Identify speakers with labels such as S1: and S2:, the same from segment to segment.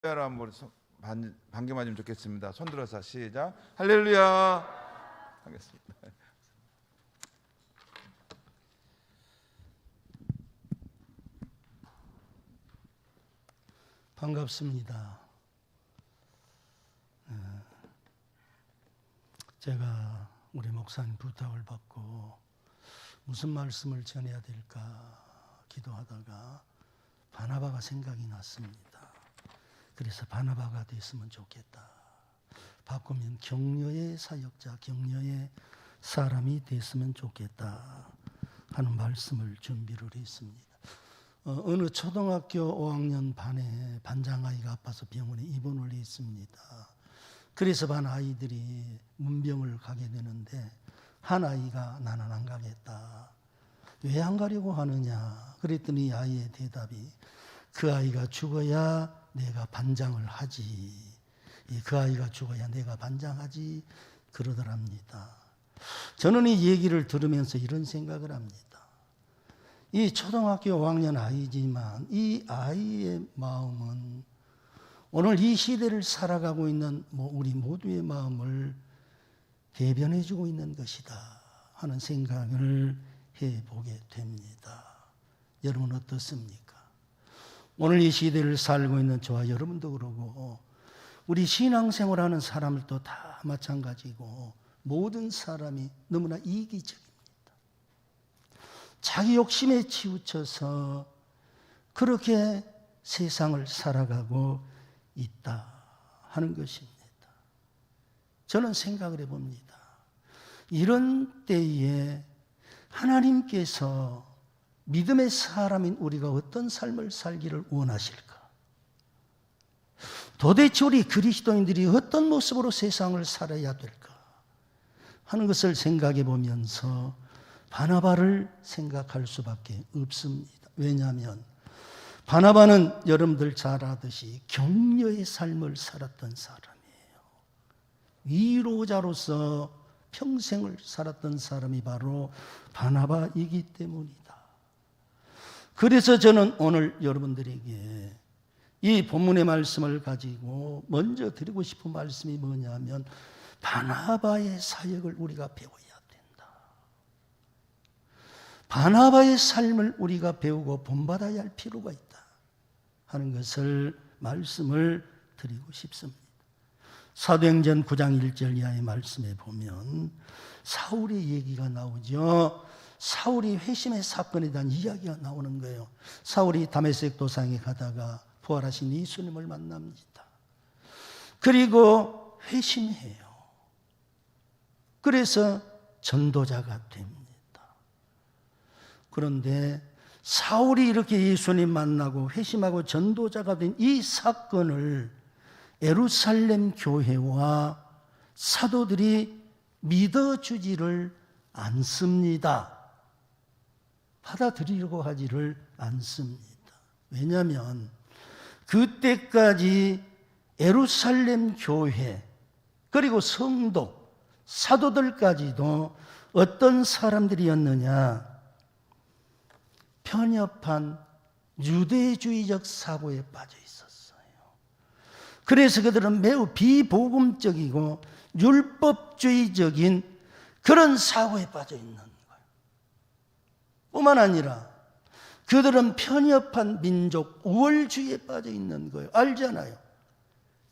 S1: 할렐루야라 한번 반겨 맞으면 좋겠습니다. 손 들어서 시작. 할렐루야 하겠습니다.
S2: 반갑습니다. 제가 우리 목사님 부탁을 받고 무슨 말씀을 전해야 될까 기도하다가 바나바가 생각이 났습니다. 그래서 바나바가 됐으면 좋겠다. 바꾸면 격려의 사역자, 격려의 사람이 됐으면 좋겠다 하는 말씀을 준비를 했습니다. 어느 초등학교 5학년 반에 반장아이가 아파서 병원에 입원을 했습니다. 그래서 반 아이들이 문병을 가게 되는데 한 아이가 나는 안 가겠다. 왜 안 가려고 하느냐? 그랬더니 아이의 대답이 그 아이가 죽어야 내가 반장을 하지. 그 아이가 죽어야 내가 반장하지. 그러더랍니다. 저는 이 얘기를 들으면서 이런 생각을 합니다. 이 초등학교 5학년 아이지만 이 아이의 마음은 오늘 이 시대를 살아가고 있는 우리 모두의 마음을 대변해주고 있는 것이다 하는 생각을 해보게 됩니다. 여러분 어떻습니까? 오늘 이 시대를 살고 있는 저와 여러분도 그러고 우리 신앙생활하는 사람들도 다 마찬가지고 모든 사람이 너무나 이기적입니다. 자기 욕심에 치우쳐서 그렇게 세상을 살아가고 있다 하는 것입니다. 저는 생각을 해봅니다. 이런 때에 하나님께서 믿음의 사람인 우리가 어떤 삶을 살기를 원하실까? 도대체 우리 그리스도인들이 어떤 모습으로 세상을 살아야 될까? 하는 것을 생각해 보면서 바나바를 생각할 수밖에 없습니다. 왜냐하면 바나바는 여러분들 잘 아듯이 격려의 삶을 살았던 사람이에요. 위로자로서 평생을 살았던 사람이 바로 바나바이기 때문이다. 그래서 저는 오늘 여러분들에게 이 본문의 말씀을 가지고 먼저 드리고 싶은 말씀이 뭐냐면 바나바의 사역을 우리가 배워야 된다. 바나바의 삶을 우리가 배우고 본받아야 할 필요가 있다 하는 것을 말씀을 드리고 싶습니다. 사도행전 9장 1절 이하의 말씀에 보면 사울의 얘기가 나오죠. 사울이 회심의 사건에 대한 이야기가 나오는 거예요. 사울이 다메섹 도상에 가다가 부활하신 예수님을 만납니다. 그리고 회심해요. 그래서 전도자가 됩니다. 그런데 사울이 이렇게 예수님 만나고 회심하고 전도자가 된 이 사건을 예루살렘 교회와 사도들이 믿어주지를 않습니다. 받아들이려고 하지를 않습니다. 왜냐하면 그때까지 예루살렘 교회 그리고 성도, 사도들까지도 어떤 사람들이었느냐? 편협한 유대주의적 사고에 빠져 있었어요. 그래서 그들은 매우 비복음적이고 율법주의적인 그런 사고에 빠져 있는 거예요. 뿐만 아니라 그들은 편협한 민족 우월주의에 빠져 있는 거예요. 알잖아요.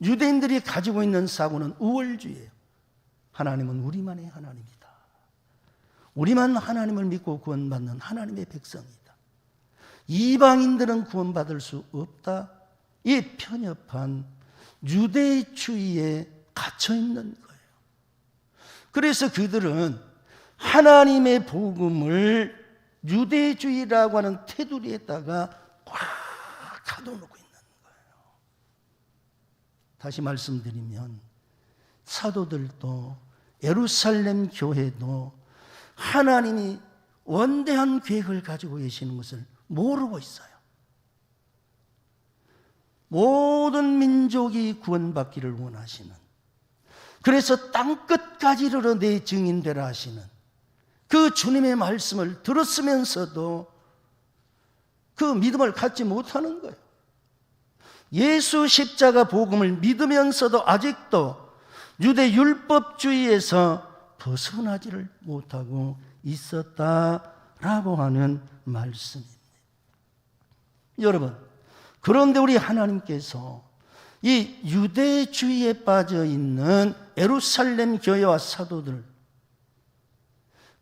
S2: 유대인들이 가지고 있는 사고는 우월주의예요. 하나님은 우리만의 하나님이다. 우리만 하나님을 믿고 구원받는 하나님의 백성이다. 이방인들은 구원받을 수 없다. 이 편협한 유대주의에 갇혀 있는 거예요. 그래서 그들은 하나님의 복음을 유대주의라고 하는 테두리에다가 꽉 가둬놓고 있는 거예요. 다시 말씀드리면 사도들도 예루살렘 교회도 하나님이 원대한 계획을 가지고 계시는 것을 모르고 있어요. 모든 민족이 구원받기를 원하시는, 그래서 땅끝까지 이르러 내 증인되라 하시는 그 주님의 말씀을 들었으면서도 그 믿음을 갖지 못하는 거예요. 예수 십자가 복음을 믿으면서도 아직도 유대 율법주의에서 벗어나지를 못하고 있었다라고 하는 말씀입니다. 여러분, 그런데 우리 하나님께서 이 유대주의에 빠져 있는 예루살렘 교회와 사도들,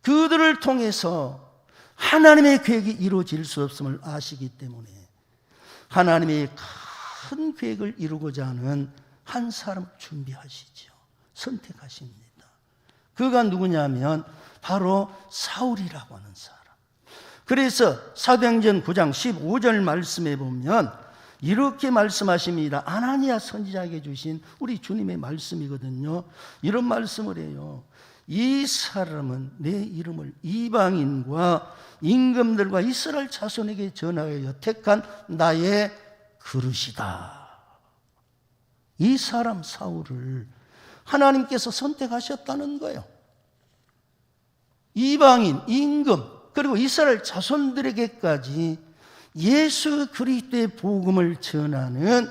S2: 그들을 통해서 하나님의 계획이 이루어질 수 없음을 아시기 때문에 하나님의 큰 계획을 이루고자 하는 한 사람을 준비하시죠. 선택하십니다. 그가 누구냐면 바로 사울이라고 하는 사람. 그래서 사도행전 9장 15절 말씀에 보면 이렇게 말씀하십니다. 아나니아 선지자에게 주신 우리 주님의 말씀이거든요. 이런 말씀을 해요. 이 사람은 내 이름을 이방인과 임금들과 이스라엘 자손에게 전하여 택한 나의 그릇이다. 이 사람 사울을 하나님께서 선택하셨다는 거예요. 이방인, 임금, 그리고 이스라엘 자손들에게까지 예수 그리스도의 복음을 전하는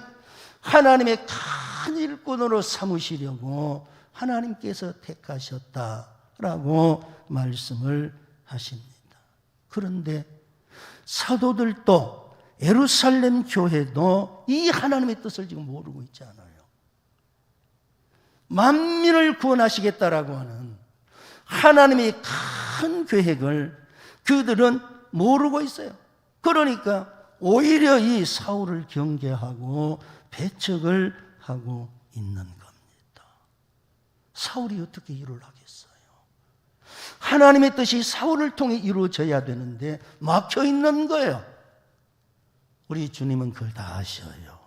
S2: 하나님의 큰 일꾼으로 삼으시려고 하나님께서 택하셨다라고 말씀을 하십니다. 그런데 사도들도 예루살렘 교회도 이 하나님의 뜻을 지금 모르고 있지 않아요. 만민을 구원하시겠다라고 하는 하나님의 큰 계획을 그들은 모르고 있어요. 그러니까 오히려 이 사울을 경계하고 배척을 하고 있는 겁니다. 사울이 어떻게 일을 하겠어요? 하나님의 뜻이 사울을 통해 이루어져야 되는데 막혀 있는 거예요. 우리 주님은 그걸 다 아셔요.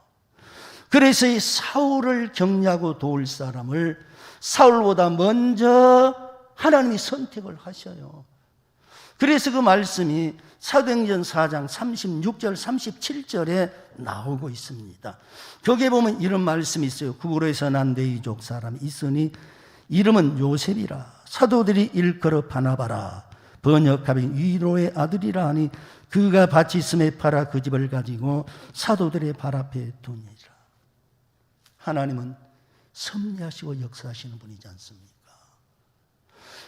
S2: 그래서 이 사울을 격려하고 도울 사람을 사울보다 먼저 하나님이 선택을 하셔요. 그래서 그 말씀이 사도행전 4장 36절 37절에 나오고 있습니다. 거기에 보면 이런 말씀이 있어요. 구브로에서 난 레위족 사람이 있으니 이름은 요셉이라. 사도들이 일컬어 바나바라. 번역하면 위로의 아들이라 하니 그가 밭이 있음에 팔아 그 집을 가지고 사도들의 발 앞에 두니라. 하나님은 섭리하시고 역사하시는 분이지 않습니까?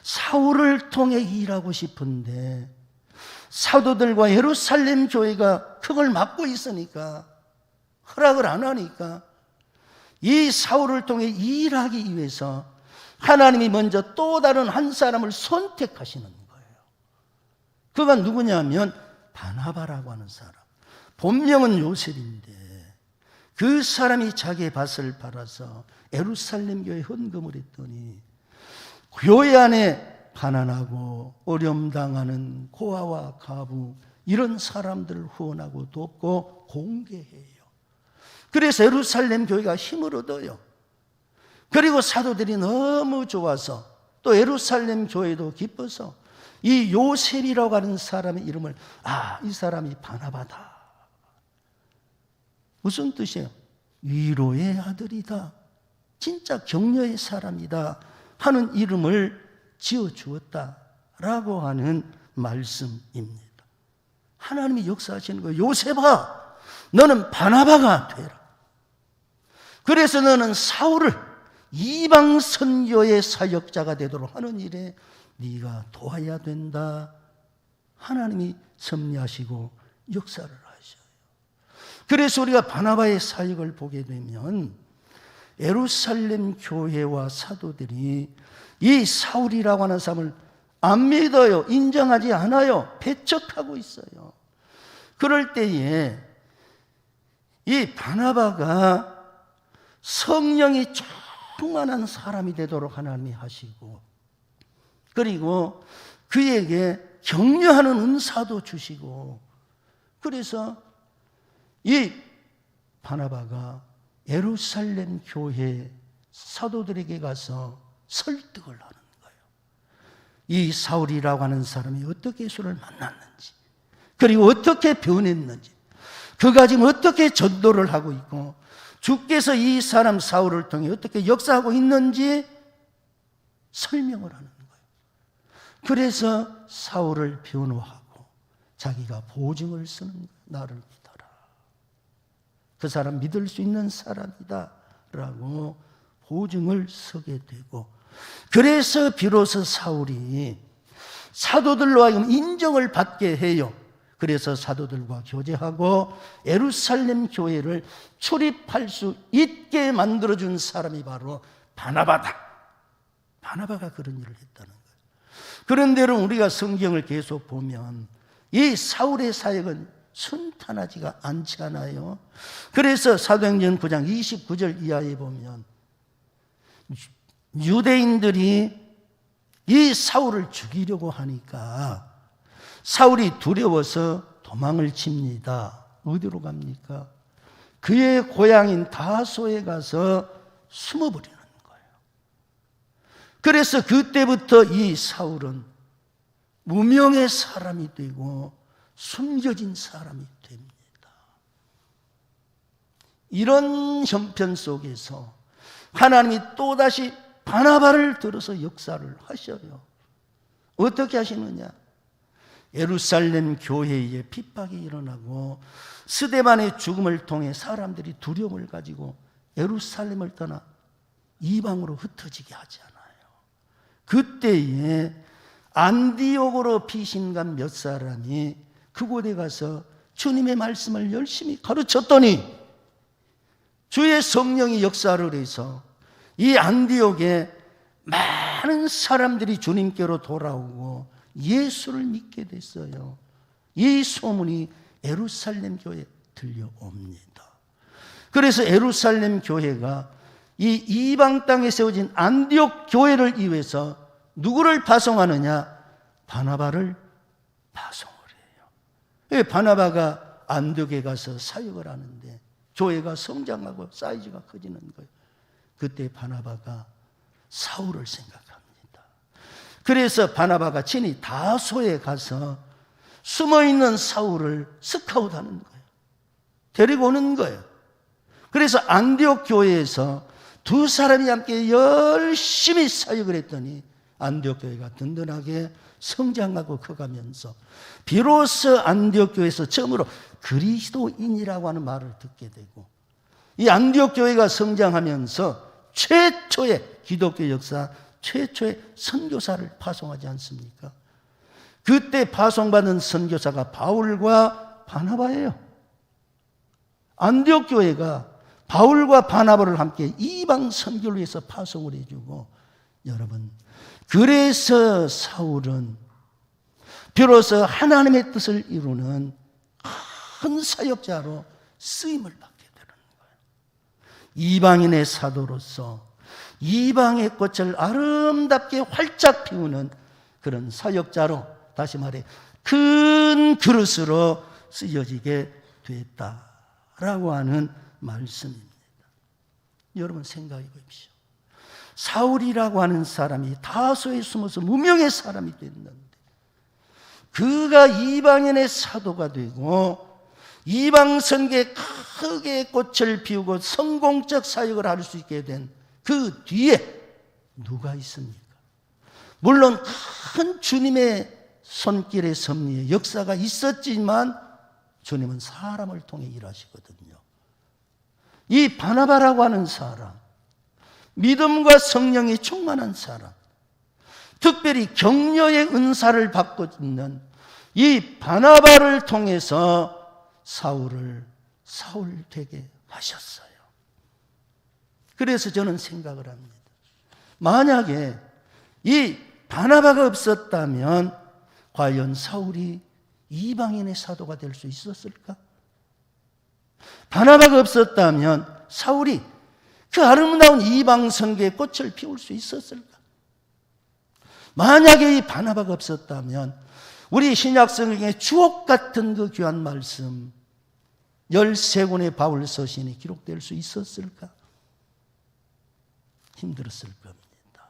S2: 사울을 통해 일하고 싶은데 사도들과 예루살렘 교회가 그걸 막고 있으니까, 허락을 안 하니까 이 사울을 통해 일하기 위해서 하나님이 먼저 또 다른 한 사람을 선택하시는 거예요. 그가 누구냐면 바나바라고 하는 사람. 본명은 요셉인데 그 사람이 자기의 밭을 팔아서 예루살렘 교회에 헌금을 했더니 교회 안에 가난하고 어려움당하는 고아와 가부 이런 사람들을 후원하고 돕고 공개해요. 그래서 예루살렘 교회가 힘을 얻어요. 그리고 사도들이 너무 좋아서 또 예루살렘 교회도 기뻐서 이 요셉이라고 하는 사람의 이름을 이 사람이 바나바다. 무슨 뜻이에요? 위로의 아들이다. 진짜 격려의 사람이다 하는 이름을 지어주었다라고 하는 말씀입니다. 하나님이 역사하시는 거예요. 요셉아, 너는 바나바가 되라. 그래서 너는 사울을 이방 선교의 사역자가 되도록 하는 일에 네가 도와야 된다. 하나님이 섭리하시고 역사를 하셔요. 그래서 우리가 바나바의 사역을 보게 되면 예루살렘 교회와 사도들이 이 사울이라고 하는 사람을 안 믿어요. 인정하지 않아요. 배척하고 있어요. 그럴 때에 이 바나바가 성령이 충만한 사람이 되도록 하나님이 하시고, 그리고 그에게 격려하는 은사도 주시고, 그래서 이 바나바가 예루살렘 교회 사도들에게 가서 설득을 하는 거예요. 이 사울이라고 하는 사람이 어떻게 예수를 만났는지, 그리고 어떻게 변했는지, 그가 지금 어떻게 전도를 하고 있고 주께서 이 사람 사울을 통해 어떻게 역사하고 있는지 설명을 하는 거예요. 그래서 사울을 변호하고 자기가 보증을 쓰는 거예요. 나를 믿어라. 그 사람 믿을 수 있는 사람이다 라고 보증을 서게 되고, 그래서 비로소 사울이 사도들로 하여금 인정을 받게 해요. 그래서 사도들과 교제하고 예루살렘 교회를 출입할 수 있게 만들어준 사람이 바로 바나바다. 바나바가 그런 일을 했다는 거예요. 그런데 우리가 성경을 계속 보면 이 사울의 사역은 순탄하지가 않지 않아요. 그래서 사도행전 9장 29절 이하에 보면 유대인들이 이 사울을 죽이려고 하니까 사울이 두려워서 도망을 칩니다. 어디로 갑니까? 그의 고향인 다소에 가서 숨어버리는 거예요. 그래서 그때부터 이 사울은 무명의 사람이 되고 숨겨진 사람이 됩니다. 이런 형편 속에서 하나님이 또다시 바나바를 들어서 역사를 하셔요. 어떻게 하시느냐? 예루살렘 교회에 핍박이 일어나고 스데반의 죽음을 통해 사람들이 두려움을 가지고 예루살렘을 떠나 이방으로 흩어지게 하지 않아요. 그때에 안디옥으로 피신간 몇 사람이 그곳에 가서 주님의 말씀을 열심히 가르쳤더니 주의 성령이 역사를 해서 이 안디옥에 많은 사람들이 주님께로 돌아오고 예수를 믿게 됐어요. 이 소문이 예루살렘 교회에 들려옵니다. 그래서 예루살렘 교회가 이 이방 땅에 세워진 안디옥 교회를 위해서 누구를 파송하느냐? 바나바를 파송을 해요. 바나바가 안디옥에 가서 사역을 하는데 교회가 성장하고 사이즈가 커지는 거예요. 그때 바나바가 사울을 생각합니다. 그래서 바나바가 친히 다소에 가서 숨어있는 사울을 스카웃하는 거예요. 데리고 오는 거예요. 그래서 안디옥 교회에서 두 사람이 함께 열심히 사역을 했더니 안디옥 교회가 든든하게 성장하고 커가면서 비로소 안디옥 교회에서 처음으로 그리스도인이라고 하는 말을 듣게 되고, 이 안디옥 교회가 성장하면서 최초의 기독교 역사 최초의 선교사를 파송하지 않습니까? 그때 파송받은 선교사가 바울과 바나바예요. 안디옥 교회가 바울과 바나바를 함께 이방 선교를 위해서 파송을 해주고, 여러분, 그래서 사울은 비로소 하나님의 뜻을 이루는 큰 사역자로 쓰임을 받게 되는 거예요. 이방인의 사도로서 이방의 꽃을 아름답게 활짝 피우는 그런 사역자로, 다시 말해 큰 그릇으로 쓰여지게 됐다라고 하는 말씀입니다. 여러분 생각해 보십시오. 사울이라고 하는 사람이 다소에 숨어서 무명의 사람이 됐는데 그가 이방인의 사도가 되고 이방 선교에 크게 꽃을 피우고 성공적 사역을 할 수 있게 된 그 뒤에 누가 있습니까? 물론 큰 주님의 손길의 섭리의 역사가 있었지만 주님은 사람을 통해 일하시거든요. 이 바나바라고 하는 사람, 믿음과 성령이 충만한 사람, 특별히 격려의 은사를 받고 있는 이 바나바를 통해서 사울을 사울 되게 하셨어요. 그래서 저는 생각을 합니다. 만약에 이 바나바가 없었다면 과연 사울이 이방인의 사도가 될 수 있었을까? 바나바가 없었다면 사울이 그 아름다운 이방 선교의 꽃을 피울 수 있었을까? 만약에 이 바나바가 없었다면 우리 신약 성경의 주옥 같은 그 귀한 말씀 13권의 바울 서신이 기록될 수 있었을까? 힘들었을 겁니다.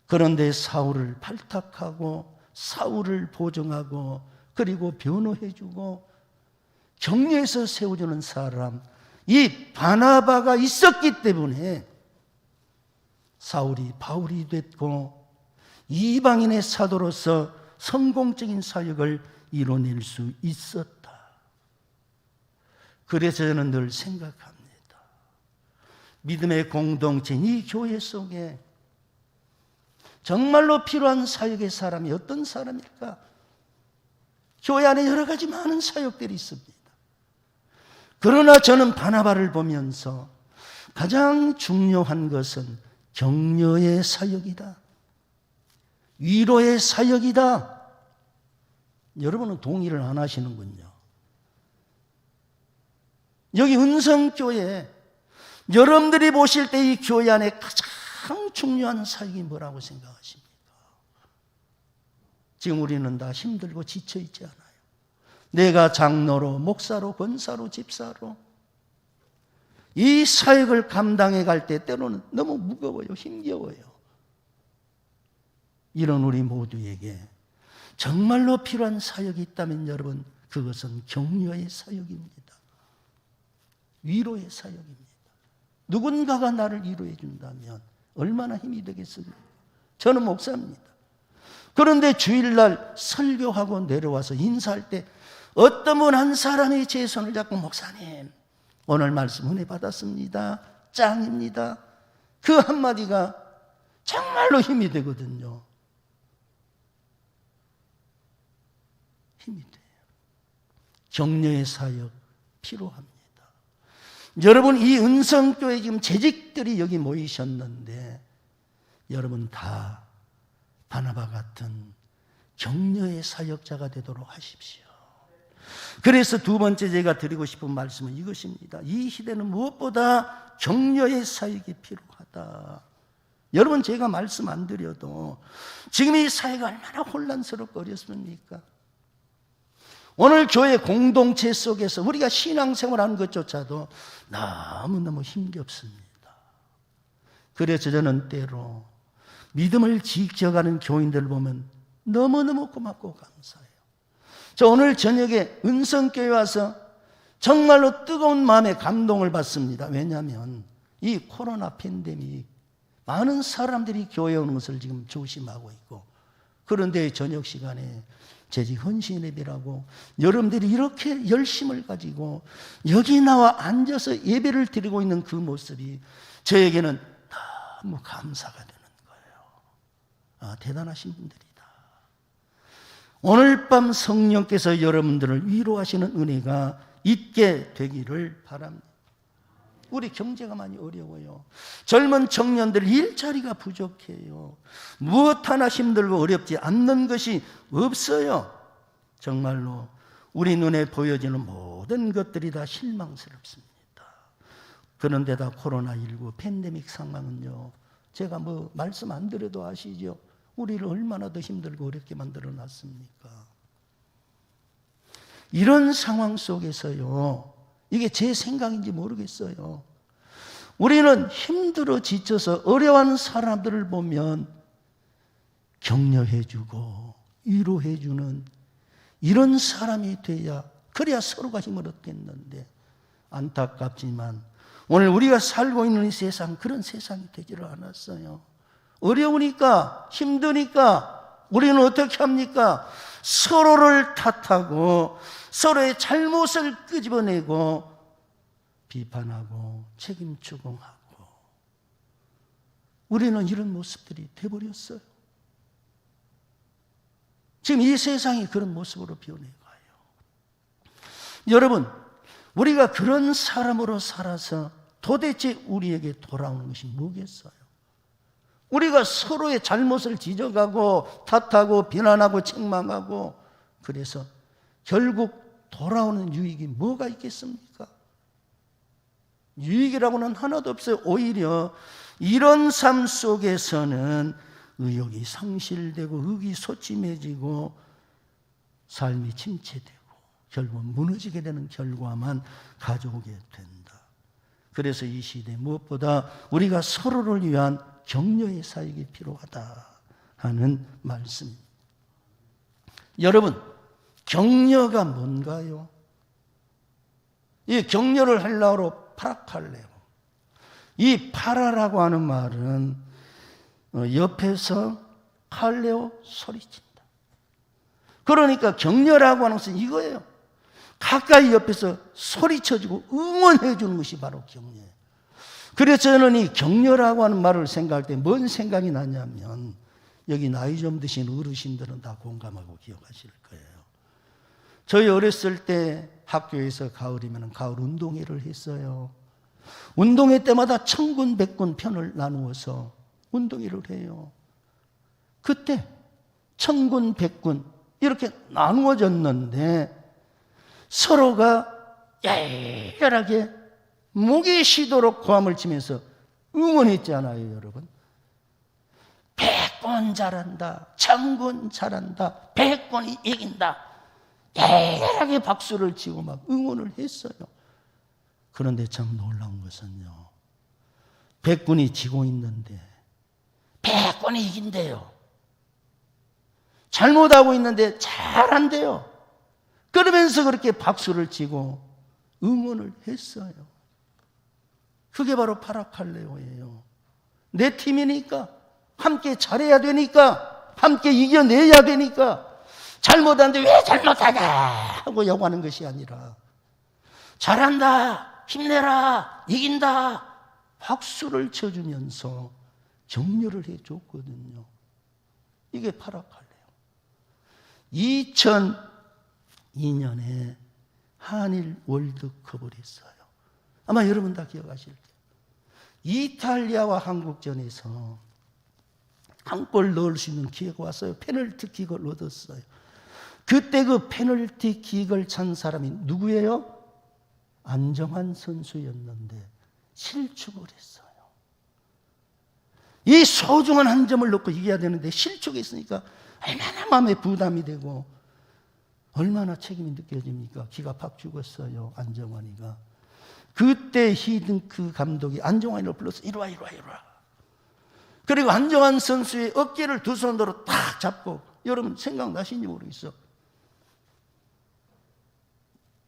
S2: 그런데 사울을 발탁하고 사울을 보정하고 그리고 변호해주고 격려해서 세워주는 사람, 이 바나바가 있었기 때문에 사울이 바울이 됐고 이방인의 사도로서 성공적인 사역을 이뤄낼 수 있었다. 그래서 저는 늘 생각합니다. 믿음의 공동체인 이 교회 속에 정말로 필요한 사역의 사람이 어떤 사람일까? 교회 안에 여러 가지 많은 사역들이 있습니다. 그러나 저는 바나바를 보면서 가장 중요한 것은 격려의 사역이다. 위로의 사역이다. 여러분은 동의를 안 하시는군요. 여기 은성교회, 여러분들이 보실 때 이 교회 안에 가장 중요한 사역이 뭐라고 생각하십니까? 지금 우리는 다 힘들고 지쳐있지 않아요. 내가 장로로, 목사로, 권사로, 집사로 이 사역을 감당해 갈 때 때로는 너무 무거워요. 힘겨워요. 이런 우리 모두에게 정말로 필요한 사역이 있다면 여러분, 그것은 격려의 사역입니다. 위로의 사역입니다. 누군가가 나를 위로해 준다면 얼마나 힘이 되겠습니까? 저는 목사입니다. 그런데 주일날 설교하고 내려와서 인사할 때 어떤 분 한 사람이 제 손을 잡고 목사님 오늘 말씀 은혜 받았습니다. 짱입니다. 그 한마디가 정말로 힘이 되거든요. 힘이 돼요. 격려의 사역 필요합니다. 여러분, 이 은성교회 지금 재직들이 여기 모이셨는데 여러분 다 바나바 같은 격려의 사역자가 되도록 하십시오. 그래서 두 번째 제가 드리고 싶은 말씀은 이것입니다. 이 시대는 무엇보다 격려의 사역이 필요하다. 여러분, 제가 말씀 안 드려도 지금 이 사회가 얼마나 혼란스럽고 어렵습니까? 오늘 교회 공동체 속에서 우리가 신앙생활하는 것조차도 너무너무 힘겹습니다. 그래서 저는 때로 믿음을 지켜가는 교인들을 보면 너무너무 고맙고 감사해요. 저 오늘 저녁에 은성교회 와서 정말로 뜨거운 마음에 감동을 받습니다. 왜냐하면 이 코로나 팬데믹 많은 사람들이 교회에 오는 것을 지금 조심하고 있고, 그런데 저녁 시간에 재직 헌신 예배라고 여러분들이 이렇게 열심을 가지고 여기 나와 앉아서 예배를 드리고 있는 그 모습이 저에게는 너무 감사가 되는 거예요. 대단하신 분들이다. 오늘 밤 성령께서 여러분들을 위로하시는 은혜가 있게 되기를 바랍니다. 우리 경제가 많이 어려워요. 젊은 청년들 일자리가 부족해요. 무엇 하나 힘들고 어렵지 않는 것이 없어요. 정말로 우리 눈에 보여지는 모든 것들이 다 실망스럽습니다. 그런데다 코로나19 팬데믹 상황은요, 제가 말씀 안 드려도 아시죠? 우리를 얼마나 더 힘들고 어렵게 만들어 놨습니까? 이런 상황 속에서요, 이게 제 생각인지 모르겠어요. 우리는 힘들어 지쳐서 어려워하는 사람들을 보면 격려해주고 위로해주는 이런 사람이 돼야, 그래야 서로가 힘을 얻겠는데, 안타깝지만 오늘 우리가 살고 있는 이 세상, 그런 세상이 되지를 않았어요. 어려우니까, 힘드니까 우리는 어떻게 합니까? 서로를 탓하고 서로의 잘못을 끄집어내고 비판하고 책임 추궁하고, 우리는 이런 모습들이 돼버렸어요. 지금 이 세상이 그런 모습으로 변해가요. 여러분, 우리가 그런 사람으로 살아서 도대체 우리에게 돌아오는 것이 뭐겠어요? 우리가 서로의 잘못을 지적하고 탓하고 비난하고 책망하고, 그래서 결국 돌아오는 유익이 뭐가 있겠습니까? 유익이라고는 하나도 없어요. 오히려 이런 삶 속에서는 의욕이 상실되고 의기소침해지고 삶이 침체되고 결국 무너지게 되는 결과만 가져오게 된다. 그래서 이 시대 무엇보다 우리가 서로를 위한 격려의 사역이 필요하다 하는 말씀입니다. 여러분, 격려가 뭔가요? 이 격려를 헬라어로 파라칼레오. 이 파라라고 하는 말은 옆에서 칼레오 소리친다. 그러니까 격려라고 하는 것은 이거예요. 가까이 옆에서 소리쳐주고 응원해 주는 것이 바로 격려예요. 그래서 저는 이 격려라고 하는 말을 생각할 때 뭔 생각이 나냐면, 여기 나이 좀 드신 어르신들은 다 공감하고 기억하실 거예요. 저희 어렸을 때 학교에서 가을이면 가을 운동회를 했어요. 운동회 때마다 천군 백군 편을 나누어서 운동회를 해요. 그때 천군 백군 이렇게 나누어졌는데 서로가 열렬하게 목이 쉬도록 고함을 치면서 응원했잖아요, 여러분. 백군 잘한다, 천군 잘한다, 백군이 이긴다. 열렬하게 박수를 치고 막 응원을 했어요. 그런데 참 놀라운 것은요, 백군이 지고 있는데 백군이 이긴대요. 잘못하고 있는데 잘한대요. 그러면서 그렇게 박수를 치고 응원을 했어요. 그게 바로 파라칼레오예요. 내 팀이니까 함께 잘해야 되니까, 함께 이겨내야 되니까, 잘못하는데 왜 잘못하냐 하고 욕하는 것이 아니라, 잘한다, 힘내라, 이긴다, 박수를 쳐주면서 격려를 해줬거든요. 이게 파라칼레오. 2002년에 한일 월드컵을 했어요. 아마 여러분 다 기억하실 거예요. 이탈리아와 한국전에서 한 골 넣을 수 있는 기회가 왔어요. 페널티킥을 얻었어요. 그때 그 페널티킥을 찬 사람이 누구예요? 안정환 선수였는데 실축을 했어요. 이 소중한 한 점을 넣고 이겨야 되는데 실축했으니까 얼마나 마음에 부담이 되고 얼마나 책임이 느껴집니까? 기가 팍 죽었어요, 안정환이가. 그때 히딩크 감독이 안정환이를 불러서 이리 와. 그리고 안정환 선수의 어깨를 두 손으로 탁 잡고, 여러분 생각나시는지 모르겠어.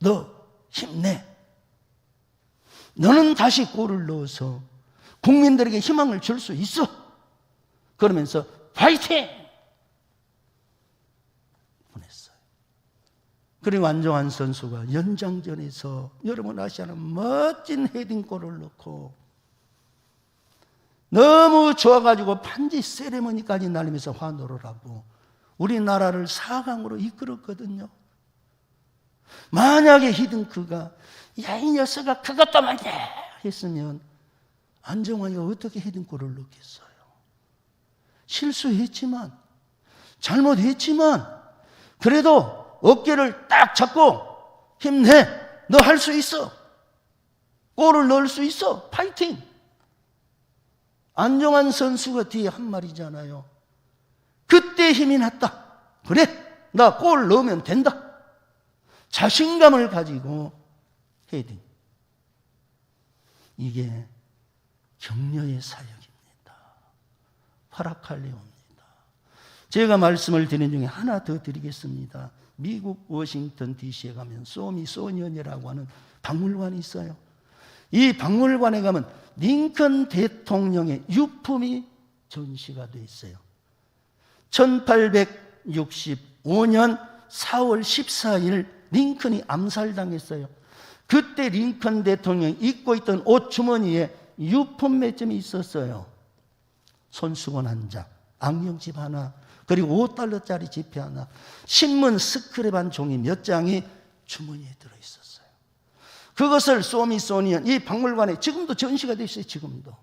S2: 너 힘내. 너는 다시 골을 넣어서 국민들에게 희망을 줄 수 있어. 그러면서 파이팅! 보냈어요. 그리고 안정환 선수가 연장전에서 여러분 아시는 멋진 헤딩골을 넣고 너무 좋아가지고 반지 세레머니까지 날리면서 환호를 하고 우리나라를 4강으로 이끌었거든요. 만약에 히딩크가 야, 이 녀석아 그것도 말이야 했으면 안정환이가 어떻게 헤딩골을 넣겠어요? 실수했지만, 잘못했지만 그래도 어깨를 딱 잡고 힘내, 너 할 수 있어, 골을 넣을 수 있어, 파이팅. 안정환 선수가 뒤에 한 말이잖아요. 그때 힘이 났다. 그래, 나 골 넣으면 된다. 자신감을 가지고 헤딩. 이게 격려의 사역입니다. 파라칼레오입니다. 제가 말씀을 드린 중에 하나 더 드리겠습니다. 미국 워싱턴 DC에 가면 소미소니언이라고 하는 박물관이 있어요. 이 박물관에 가면 링컨 대통령의 유품이 전시가 되어 있어요. 1865년 4월 14일 링컨이 암살당했어요. 그때 링컨 대통령이 입고 있던 옷 주머니에 유품 몇 점이 있었어요. 손수건 한 장, 안경집 하나, 그리고 5달러짜리 지폐 하나, 신문 스크랩 한 종이 몇 장이 주머니에 들어있었어요. 그것을 소미소니언, 이 박물관에 지금도 전시가 되어 있어요. 지금도.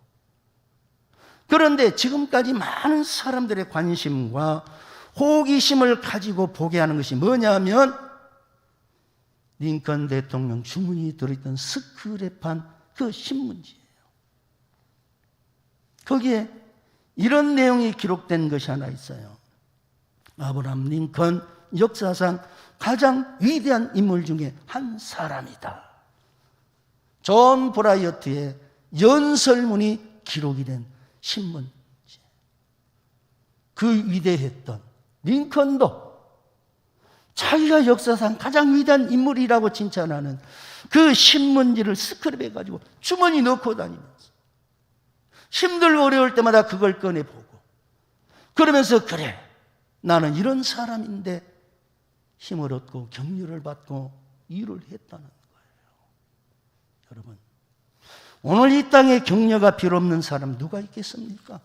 S2: 그런데 지금까지 많은 사람들의 관심과 호기심을 가지고 보게 하는 것이 뭐냐면 링컨 대통령 주머니에 들어있던 스크랩한 그 신문지예요. 거기에 이런 내용이 기록된 것이 하나 있어요. 아브라함 링컨 역사상 가장 위대한 인물 중에 한 사람이다. 존 브라이어트의 연설문이 기록이 된 신문지. 그 위대했던 링컨도 자기가 역사상 가장 위대한 인물이라고 칭찬하는 그 신문지를 스크랩해가지고 주머니 넣고 다니면서 힘들고 어려울 때마다 그걸 꺼내보고 그러면서 그래, 나는 이런 사람인데 힘을 얻고 격려를 받고 일을 했다는 거예요. 여러분, 오늘 이 땅에 격려가 필요 없는 사람 누가 있겠습니까?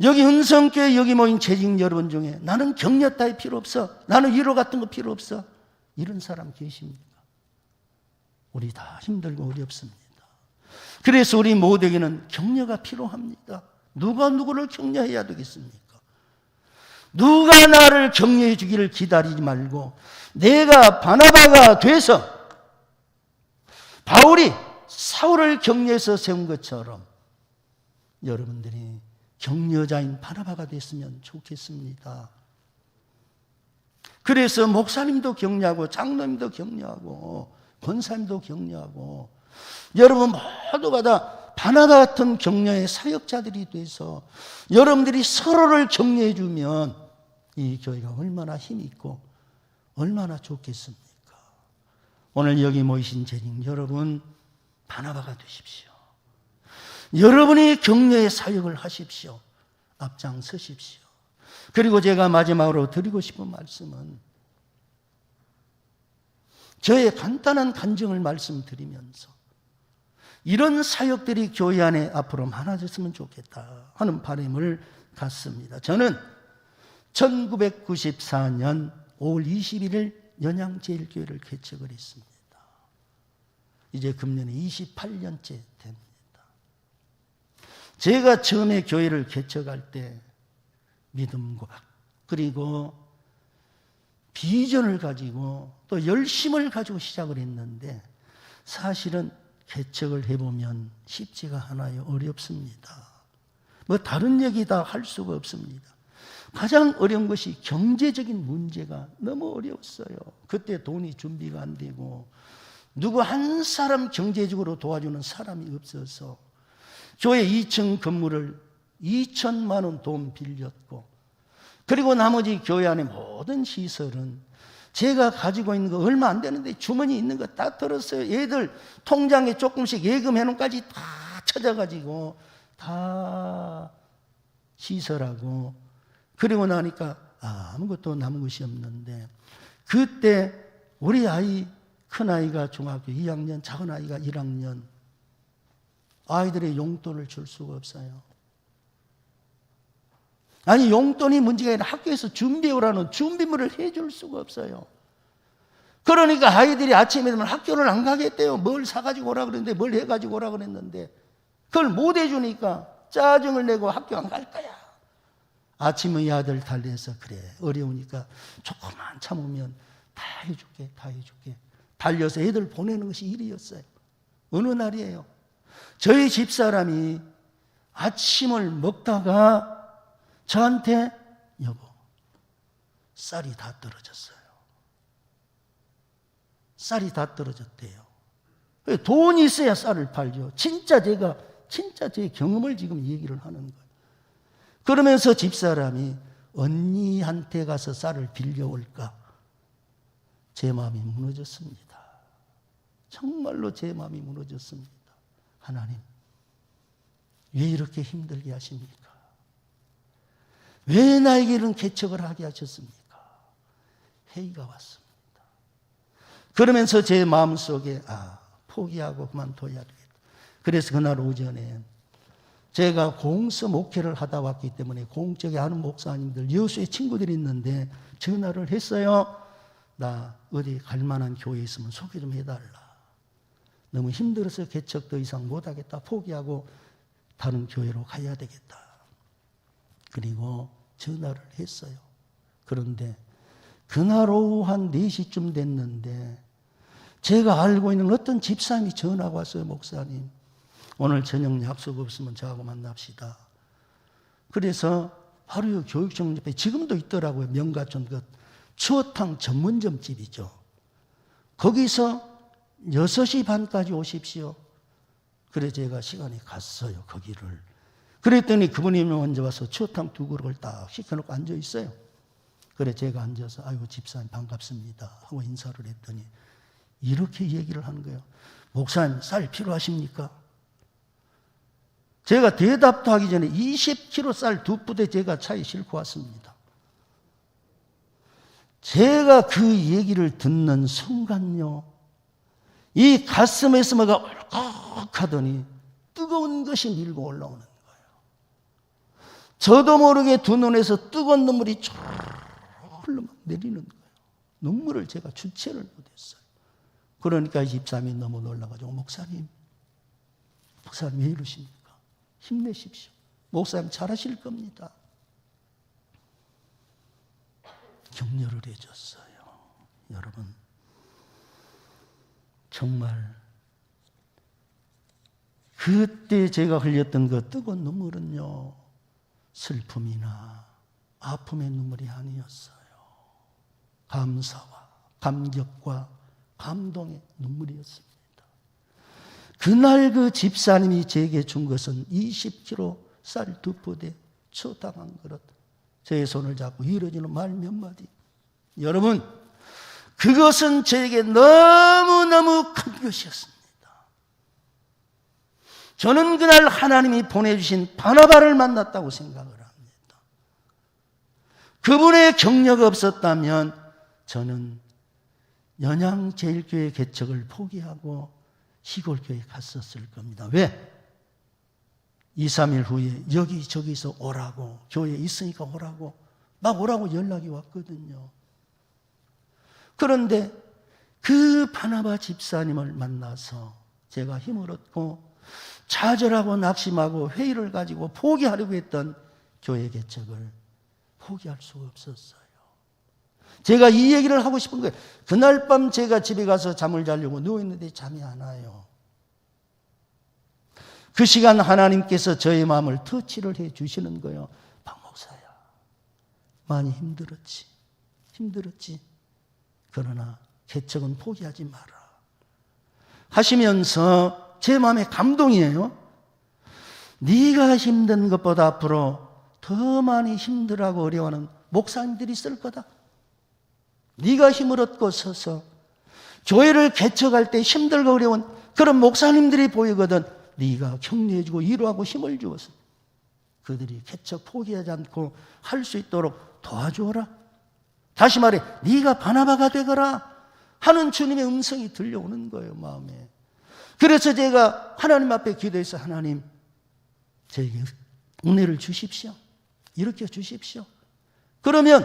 S2: 여기 은성교회 여기 모인 재직 여러분 중에 나는 격려 따위 필요 없어, 나는 위로 같은 거 필요 없어, 이런 사람 계십니까? 우리 다 힘들고 어렵습니다. 그래서 우리 모두에게는 격려가 필요합니다. 누가 누구를 격려해야 되겠습니까? 누가 나를 격려해 주기를 기다리지 말고 내가 바나바가 돼서 바울이 사울을 격려해서 세운 것처럼 여러분들이 격려자인 바나바가 됐으면 좋겠습니다. 그래서 목사님도 격려하고 장로님도 격려하고 권사님도 격려하고 여러분 모두가 다 바나바 같은 격려의 사역자들이 돼서 여러분들이 서로를 격려해 주면 이 교회가 얼마나 힘이 있고 얼마나 좋겠습니까? 오늘 여기 모이신 재직 여러분 바나바가 되십시오. 여러분이 격려의 사역을 하십시오. 앞장서십시오. 그리고 제가 마지막으로 드리고 싶은 말씀은 저의 간단한 간증을 말씀드리면서 이런 사역들이 교회 안에 앞으로 많아졌으면 좋겠다 하는 바람을 갖습니다. 저는 1994년 5월 21일 연양제일교회를 개척을 했습니다. 이제 금년에 28년째 됩니다. 제가 처음에 교회를 개척할 때 믿음과 그리고 비전을 가지고 또 열심을 가지고 시작을 했는데 사실은 개척을 해보면 쉽지가 않아요. 어렵습니다. 뭐 다른 얘기 다 할 수가 없습니다. 가장 어려운 것이 경제적인 문제가 너무 어려웠어요. 그때 돈이 준비가 안 되고 누구 한 사람 경제적으로 도와주는 사람이 없어서 교회 2층 건물을 2천만 원 돈 빌렸고 그리고 나머지 교회 안에 모든 시설은 제가 가지고 있는 거 얼마 안 되는데 주머니 있는 거 다 들었어요. 얘들 통장에 조금씩 예금해놓은까지 다 찾아가지고 다 시설하고 그리고 나니까 아무것도 남은 것이 없는데 그때 우리 아이 큰아이가 중학교 2학년 작은 아이가 1학년 아이들의 용돈을 줄 수가 없어요. 아니 용돈이 문제가 아니라 학교에서 준비해오라는 준비물을 해줄 수가 없어요. 그러니까 아이들이 아침에 되면 학교를 안 가겠대요. 뭘 사가지고 오라 그랬는데 뭘 해가지고 오라 그랬는데 그걸 못 해주니까 짜증을 내고 학교 안 갈 거야. 아침에 이 아들 달래서 그래 어려우니까 조금만 참으면 다 해줄게 다 해줄게 달려서 애들 보내는 것이 일이었어요. 어느 날이에요. 저희 집사람이 아침을 먹다가 저한테 여보 쌀이 다 떨어졌어요. 쌀이 다 떨어졌대요. 돈이 있어야 쌀을 팔죠. 진짜 제 경험을 지금 얘기를 하는 거예요. 그러면서 집사람이 언니한테 가서 쌀을 빌려올까? 제 마음이 무너졌습니다. 정말로 제 마음이 무너졌습니다. 하나님, 왜 이렇게 힘들게 하십니까? 왜 나에게 이런 개척을 하게 하셨습니까? 회의가 왔습니다. 그러면서 제 마음속에 포기하고 그만둬야 되겠다. 그래서 그날 오전에 제가 공서 목회를 하다 왔기 때문에 공적에 아는 목사님들 여수의 친구들이 있는데 전화를 했어요. 나 어디 갈 만한 교회 있으면 소개 좀 해달라. 너무 힘들어서 개척 더 이상 못하겠다. 포기하고 다른 교회로 가야 되겠다. 그리고 전화를 했어요. 그런데 그날 오후 한 4시쯤 됐는데 제가 알고 있는 어떤 집사님이 전화가 왔어요. 목사님, 오늘 저녁 약속 없으면 저하고 만납시다. 그래서 하루 교육청 옆에 지금도 있더라고요. 명가촌 그 추어탕 전문점 집이죠. 거기서 6시 반까지 오십시오. 그래 제가 시간이 갔어요. 거기를. 그랬더니 그분이 먼저 와서 추어탕 2그릇을 딱 시켜놓고 앉아있어요. 그래 제가 앉아서 아이고 집사님 반갑습니다 하고 인사를 했더니 이렇게 얘기를 하는 거예요. 목사님 쌀 필요하십니까? 제가 대답도 하기 전에 20kg 쌀 2부대 제가 차에 싣고 왔습니다. 제가 그 얘기를 듣는 순간요, 이 가슴에서 뭐가 울컥하더니 뜨거운 것이 밀고 올라오는 거예요. 저도 모르게 두 눈에서 뜨거운 눈물이 쫄 내리는 거예요. 눈물을 제가 주체를 못했어요. 그러니까 이 집사람이 너무 놀라가지고, 목사님 왜 이러십니까? 힘내십시오. 목사님 잘하실 겁니다. 격려를 해줬어요. 여러분, 정말 그때 제가 흘렸던 그 뜨거운 눈물은요, 슬픔이나 아픔의 눈물이 아니었어요. 감사와 감격과 감동의 눈물이었습니다. 그날 그 집사님이 제게 준 것은 20kg 쌀 2포대 추당 한 그릇, 제 손을 잡고 이루어지는 말 몇 마디. 여러분, 그것은 저에게 너무너무 큰 것이었습니다. 저는 그날 하나님이 보내주신 바나바를 만났다고 생각을 합니다. 그분의 격려가 없었다면 저는 연양제일교회 개척을 포기하고 시골교회에 갔었을 겁니다. 왜? 2, 3일 후에 여기저기서 오라고, 교회에 있으니까 오라고, 막 오라고 연락이 왔거든요. 그런데 그 바나바 집사님을 만나서 제가 힘을 얻고 좌절하고 낙심하고 회의를 가지고 포기하려고 했던 교회 개척을 포기할 수가 없었어요. 제가 이 얘기를 하고 싶은 거예요. 그날 밤 제가 집에 가서 잠을 자려고 누워있는데 잠이 안 와요. 그 시간 하나님께서 저의 마음을 터치를 해 주시는 거예요. 박 목사야, 많이 힘들었지. 그러나 개척은 포기하지 마라 하시면서 제 마음에 감동이에요. 네가 힘든 것보다 앞으로 더 많이 힘들어하고 어려워하는 목사님들이 있을 거다. 네가 힘을 얻고 서서 교회를 개척할 때 힘들고 어려운 그런 목사님들이 보이거든. 네가 격려해주고 위로하고 힘을 주어서 그들이 개척 포기하지 않고 할 수 있도록 도와주어라. 다시 말해, 네가 바나바가 되거라 하는 주님의 음성이 들려오는 거예요, 마음에. 그래서 제가 하나님 앞에 기도해서, 하나님, 저에게 은혜를 주십시오. 일으켜 주십시오. 그러면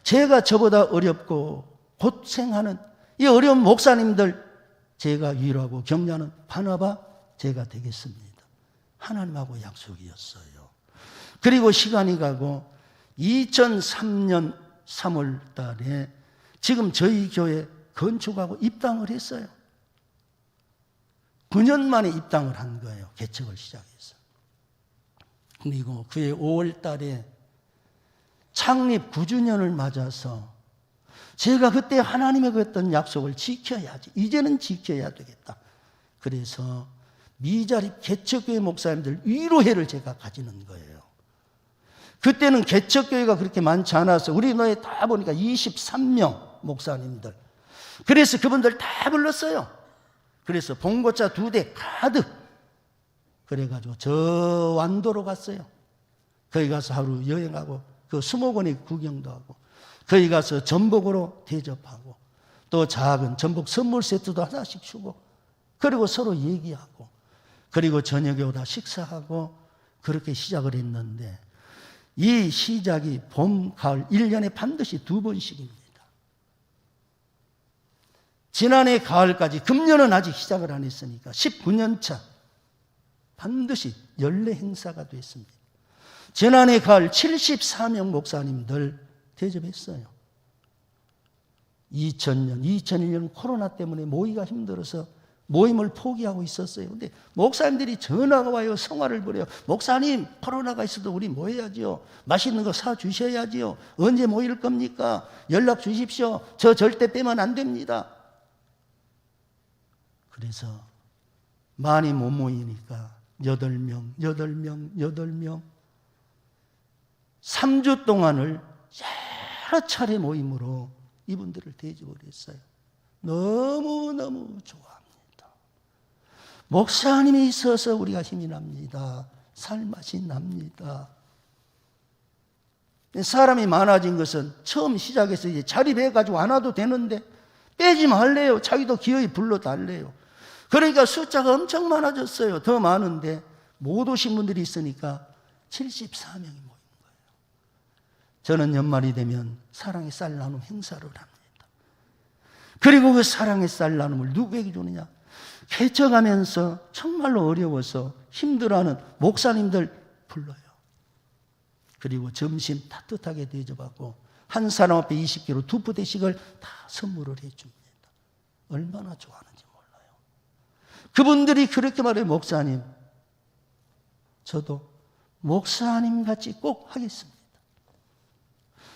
S2: 제가 저보다 어렵고 고생하는 이 어려운 목사님들 제가 위로하고 격려하는 바나바 제가 되겠습니다. 하나님하고 약속이었어요. 그리고 시간이 가고 2003년 3월 달에 지금 저희 교회 건축하고 입당을 했어요. 9년 만에 입당을 한 거예요. 개척을 시작해서. 그리고 그해 5월 달에 창립 9주년을 맞아서 제가 그때 하나님에게 했던 약속을 지켜야지. 이제는 지켜야 되겠다. 그래서 미자립 개척교회 목사님들 위로회를 제가 가지는 거예요. 그때는 개척교회가 그렇게 많지 않아서 우리 노예 다 보니까 23명 목사님들. 그래서 그분들 다 불렀어요. 그래서 봉고차 2대 가득. 그래가지고 저 완도로 갔어요. 거기 가서 하루 여행하고 그 수목원에 구경도 하고 거기 가서 전복으로 대접하고 또 작은 전복 선물 세트도 하나씩 주고 그리고 서로 얘기하고 그리고 저녁에 오다 식사하고 그렇게 시작을 했는데 이 시작이 봄, 가을 1년에 반드시 2번씩입니다. 지난해 가을까지 금년은 아직 시작을 안 했으니까 19년 차 반드시 연례 행사가 됐습니다. 지난해 가을 74명 목사님들 대접했어요. 2000년, 2001년 코로나 때문에 모이기가 힘들어서 모임을 포기하고 있었어요. 근데 목사님들이 전화가 와요. 성화를 벌여요. 목사님, 코로나가 있어도 우리 모여야지요. 맛있는 거 사주셔야지요. 언제 모일 겁니까? 연락 주십시오. 저 절대 빼면 안 됩니다. 그래서 많이 못 모이니까 8명 3주 동안을 여러 차례 모임으로 이분들을 대접을 했어요. 너무너무 좋아합니다. 목사님이 있어서 우리가 힘이 납니다. 살맛이 납니다. 사람이 많아진 것은 처음 시작해서 이제 자립해가지고 안 와도 되는데 빼지 말래요. 자기도 기어이 불러달래요. 그러니까 숫자가 엄청 많아졌어요. 더 많은데 못 오신 분들이 있으니까 74명이 모인 거예요. 저는 연말이 되면 사랑의 쌀 나눔 행사를 합니다. 그리고 그 사랑의 쌀 나눔을 누구에게 주느냐? 개척하면서 정말로 어려워서 힘들어하는 목사님들 불러요. 그리고 점심 따뜻하게 대접하고 한 사람 앞에 20kg 2포대씩을 다 선물을 해줍니다. 얼마나 좋아하는지 몰라요. 그분들이 그렇게 말해요. 목사님, 저도 목사님같이 꼭 하겠습니다.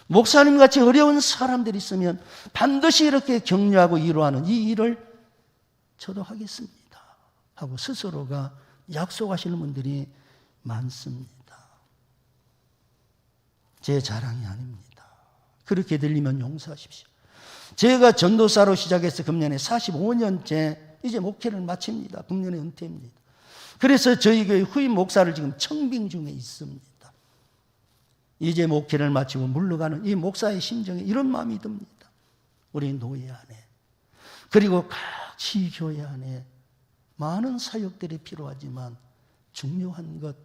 S2: 목사님같이 어려운 사람들이 있으면 반드시 이렇게 격려하고 위로하는 이 일을 저도 하겠습니다 하고 스스로가 약속하시는 분들이 많습니다. 제 자랑이 아닙니다. 그렇게 들리면 용서하십시오. 제가 전도사로 시작해서 금년에 45년째 이제 목회를 마칩니다. 금년에 은퇴입니다. 그래서 저희 교회 후임 목사를 지금 청빙 중에 있습니다. 이제 목회를 마치고 물러가는 이 목사의 심정에 이런 마음이 듭니다. 우리 노예 안에 그리고 같이 교회 안에 많은 사역들이 필요하지만 중요한 것,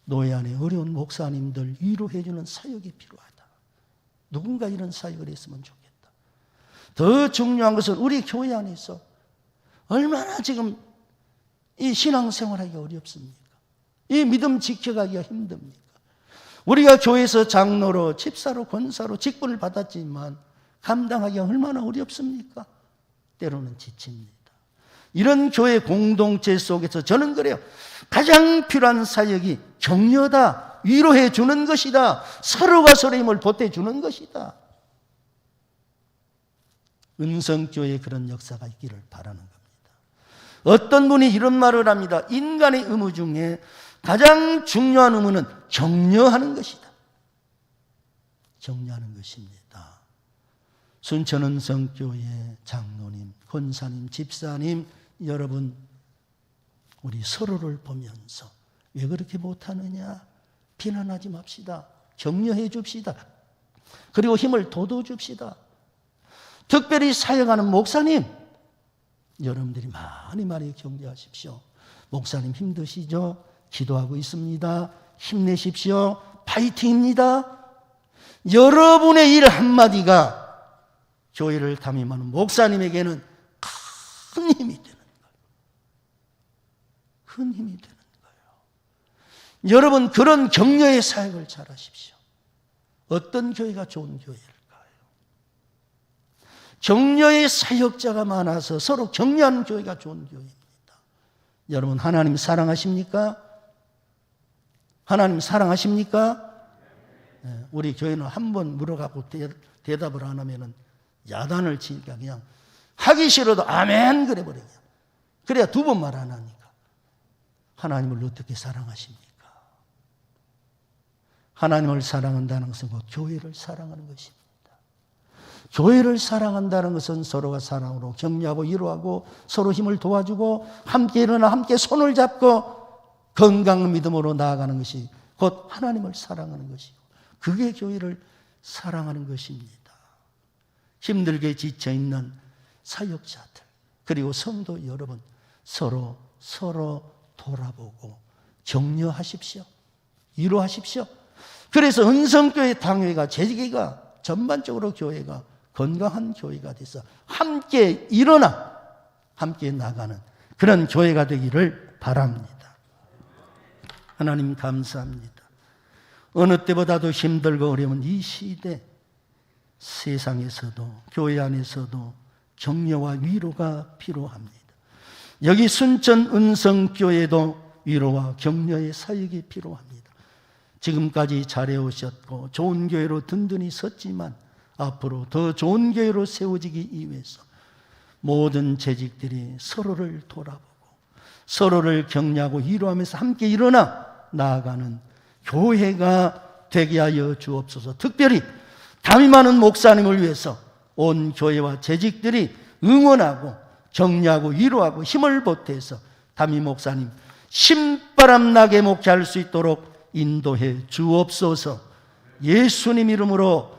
S2: 노예 안에 어려운 목사님들 위로해 주는 사역이 필요하다. 누군가 이런 사역을 했으면 좋겠다. 더 중요한 것은 우리 교회 안에서 얼마나 지금 이 신앙생활하기가 어렵습니까? 이 믿음 지켜가기가 힘듭니까? 우리가 교회에서 장로로, 집사로, 권사로 직분을 받았지만 감당하기가 얼마나 어렵습니까? 때로는 지칩니다. 이런 교회 공동체 속에서 저는 그래요. 가장 필요한 사역이 격려다, 위로해 주는 것이다, 서로가 서로의 힘을 보태주는 것이다. 은성교회에 그런 역사가 있기를 바라는 겁니다. 어떤 분이 이런 말을 합니다. 인간의 의무 중에 가장 중요한 의무는 격려하는 것이다. 격려하는 것입니다. 순천은성교회 장로님, 권사님, 집사님, 여러분, 우리 서로를 보면서 왜 그렇게 못하느냐? 비난하지 맙시다. 격려해 줍시다. 그리고 힘을 돋워줍시다. 특별히 사역하는 목사님, 여러분들이 많이 격려하십시오. 목사님 힘드시죠? 기도하고 있습니다. 힘내십시오. 파이팅입니다. 여러분의 일 한마디가 교회를 담임하는 목사님에게는 큰 힘이 되는 거예요. 큰 힘이 되는 거예요. 여러분, 그런 격려의 사역을 잘 하십시오. 어떤 교회가 좋은 교회일까요? 격려의 사역자가 많아서 서로 격려하는 교회가 좋은 교회입니다. 여러분, 하나님 사랑하십니까? 하나님 사랑하십니까? 우리 교회는 한 번 물어가고 대답을 안 하면 야단을 치니까 그냥 하기 싫어도 아멘 그래 버려요. 그래야 두 번 말 안 하니까. 하나님을 어떻게 사랑하십니까? 하나님을 사랑한다는 것은 곧 교회를 사랑하는 것입니다. 교회를 사랑한다는 것은 서로가 사랑으로 격려하고 위로하고 서로 힘을 도와주고 함께 일어나 함께 손을 잡고 건강한 믿음으로 나아가는 것이 곧 하나님을 사랑하는 것이고 그게 교회를 사랑하는 것입니다. 힘들게 지쳐있는 사역자들 그리고 성도 여러분 서로 돌아보고 격려하십시오. 위로하십시오. 그래서 은성교회 당회가 재직회가 전반적으로 교회가 건강한 교회가 돼서 함께 일어나 함께 나가는 그런 교회가 되기를 바랍니다. 하나님 감사합니다. 어느 때보다도 힘들고 어려운 이 시대 세상에서도 교회 안에서도 격려와 위로가 필요합니다. 여기 순천 은성교회도 위로와 격려의 사역이 필요합니다. 지금까지 잘해오셨고 좋은 교회로 든든히 섰지만 앞으로 더 좋은 교회로 세워지기 위해서 모든 재직들이 서로를 돌아보고 서로를 격려하고 위로하면서 함께 일어나 나아가는 교회가 되게 하여 주옵소서. 특별히 담임하는 목사님을 위해서 온 교회와 재직들이 응원하고 격려하고 위로하고 힘을 보태서 담임 목사님 신바람 나게 목회할 수 있도록 인도해 주옵소서. 예수님 이름으로